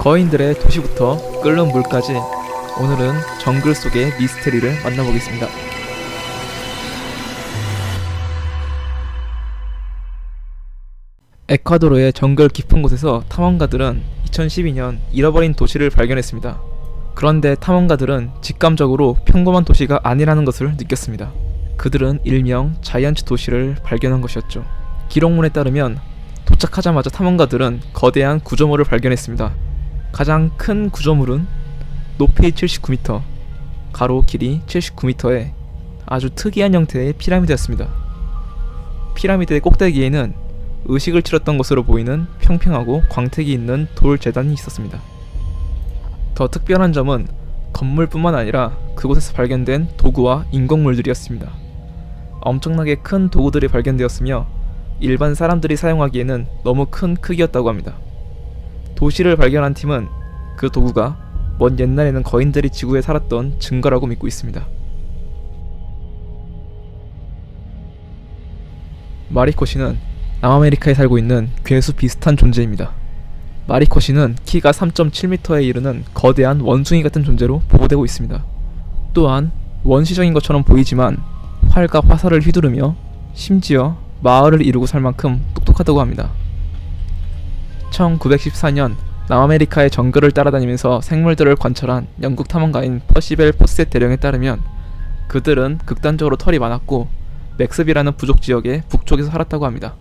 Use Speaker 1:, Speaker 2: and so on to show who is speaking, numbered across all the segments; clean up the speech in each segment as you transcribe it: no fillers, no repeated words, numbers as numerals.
Speaker 1: 거인들의 도시부터 끓는 물까지 오늘은 정글 속의 미스테리를 만나보겠습니다. 에콰도르의 정글 깊은 곳에서 탐험가들은 2012년 잃어버린 도시를 발견했습니다. 그런데 탐험가들은 직감적으로 평범한 도시가 아니라는 것을 느꼈습니다. 그들은 일명 자이언트 도시를 발견한 것이었죠. 기록문에 따르면 도착하자마자 탐험가들은 거대한 구조물을 발견했습니다. 가장 큰 구조물은 높이 79m, 가로 길이 79m의 아주 특이한 형태의 피라미드였습니다. 피라미드의 꼭대기에는 의식을 치렀던 것으로 보이는 평평하고 광택이 있는 돌 재단이 있었습니다. 더 특별한 점은 건물뿐만 아니라 그곳에서 발견된 도구와 인공물들이었습니다. 엄청나게 큰 도구들이 발견되었으며 일반 사람들이 사용하기에는 너무 큰 크기였다고 합니다. 도시를 발견한 팀은 그 도구가 먼 옛날에는 거인들이 지구에 살았던 증거라고 믿고 있습니다. 마리코시는 남아메리카에 살고 있는 괴수 비슷한 존재입니다. 마리코시는 키가 3.7m에 이르는 거대한 원숭이 같은 존재로 보고되고 있습니다. 또한 원시적인 것처럼 보이지만 활과 화살을 휘두르며 심지어 마을을 이루고 살 만큼 똑똑하다고 합니다. 1914년 남아메리카의 정글을 따라다니면서 생물들을 관찰한 영국 탐험가인 퍼시벨 포셋 대령에 따르면 그들은 극단적으로 털이 많았고 맥스비라는 부족 지역의 북쪽에서 살았다고 합니다.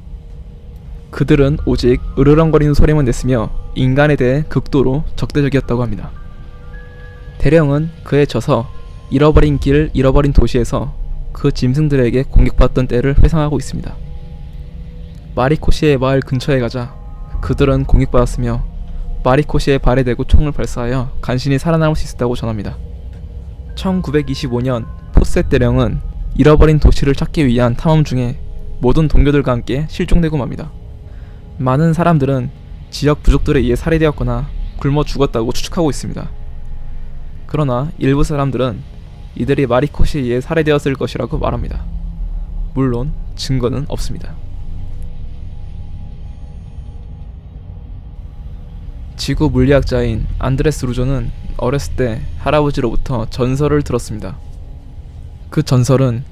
Speaker 1: 그들은 오직 으르렁거리는 소리만 냈으며 인간에 대해 극도로 적대적이었다고 합니다. 대령은 그에 져서 잃어버린 길, 잃어버린 도시에서 그 짐승들에게 공격받던 때를 회상하고 있습니다. 마리코시의 마을 근처에 가자 그들은 공격받았으며 마리코시의 발에 대고 총을 발사하여 간신히 살아남을 수 있었다고 전합니다. 1925년 포셋 대령은 잃어버린 도시를 찾기 위한 탐험 중에 모든 동료들과 함께 실종되고 맙니다. 많은 사람들은 지역 부족들에 의해 살해되었거나 굶어 죽었다고 추측하고 있습니다. 그러나 일부 사람들은 이들이 마리코시에 의해 살해되었을 것이라고 말합니다. 물론 증거는 없습니다. 지구 물리학자인 안드레스 루조는 어렸을 때 할아버지로부터 전설을 들었습니다. 그 전설은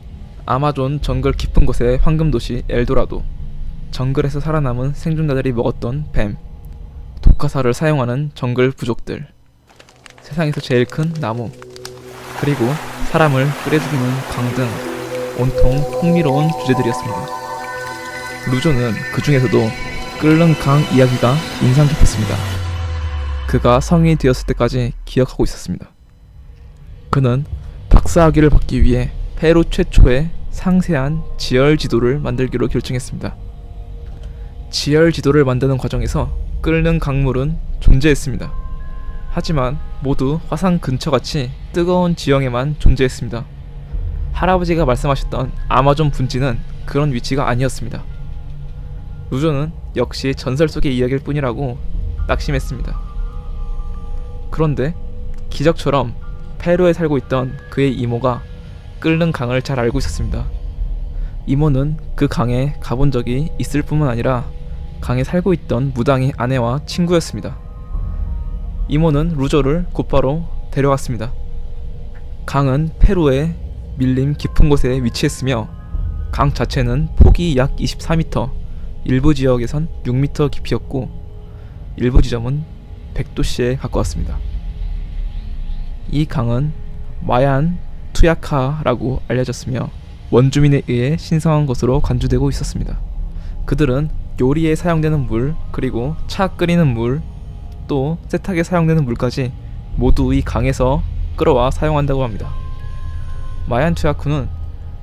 Speaker 1: 아마존 정글 깊은 곳의 황금도시 엘도라도, 정글에서 살아남은 생존자들이 먹었던 뱀, 독화살을 사용하는 정글 부족들, 세상에서 제일 큰 나무, 그리고 사람을 끓여 죽이는 강 등 온통 흥미로운 주제들이었습니다. 루조는 그 중에서도 끓는 강 이야기가 인상 깊었습니다. 그가 성인이 되었을 때까지 기억하고 있었습니다. 그는 박사학위를 받기 위해 페루 최초의 상세한 지열 지도를 만들기로 결정했습니다. 지열 지도를 만드는 과정에서 끓는 강물은 존재했습니다. 하지만 모두 화산 근처같이 뜨거운 지형에만 존재했습니다. 할아버지가 말씀하셨던 아마존 분지는 그런 위치가 아니었습니다. 루조는 역시 전설 속의 이야기일 뿐이라고 낙심했습니다. 그런데 기적처럼 페루에 살고 있던 그의 이모가 끓는 강을 잘 알고 있었습니다. 이모는 그 강에 가본 적이 있을 뿐만 아니라 강에 살고 있던 무당의 아내와 친구였습니다. 이모는 루조를 곧바로 데려갔습니다. 강은 페루의 밀림 깊은 곳에 위치했으며 강 자체는 폭이 약 24m, 일부 지역에선 6m 깊이였고 일부 지점은 100도씨에 가까웠습니다. 이 강은 마얀 투야카라고 알려졌으며 원주민에 의해 신성한 것으로 간주되고 있었습니다. 그들은 요리에 사용되는 물, 그리고 차 끓이는 물, 또 세탁에 사용되는 물까지 모두 이 강에서 끌어와 사용한다고 합니다. 마얀 투야쿠는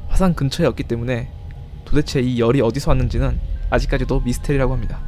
Speaker 1: 화산 근처에 없기 때문에 도대체 이 열이 어디서 왔는지는 아직까지도 미스테리라고 합니다.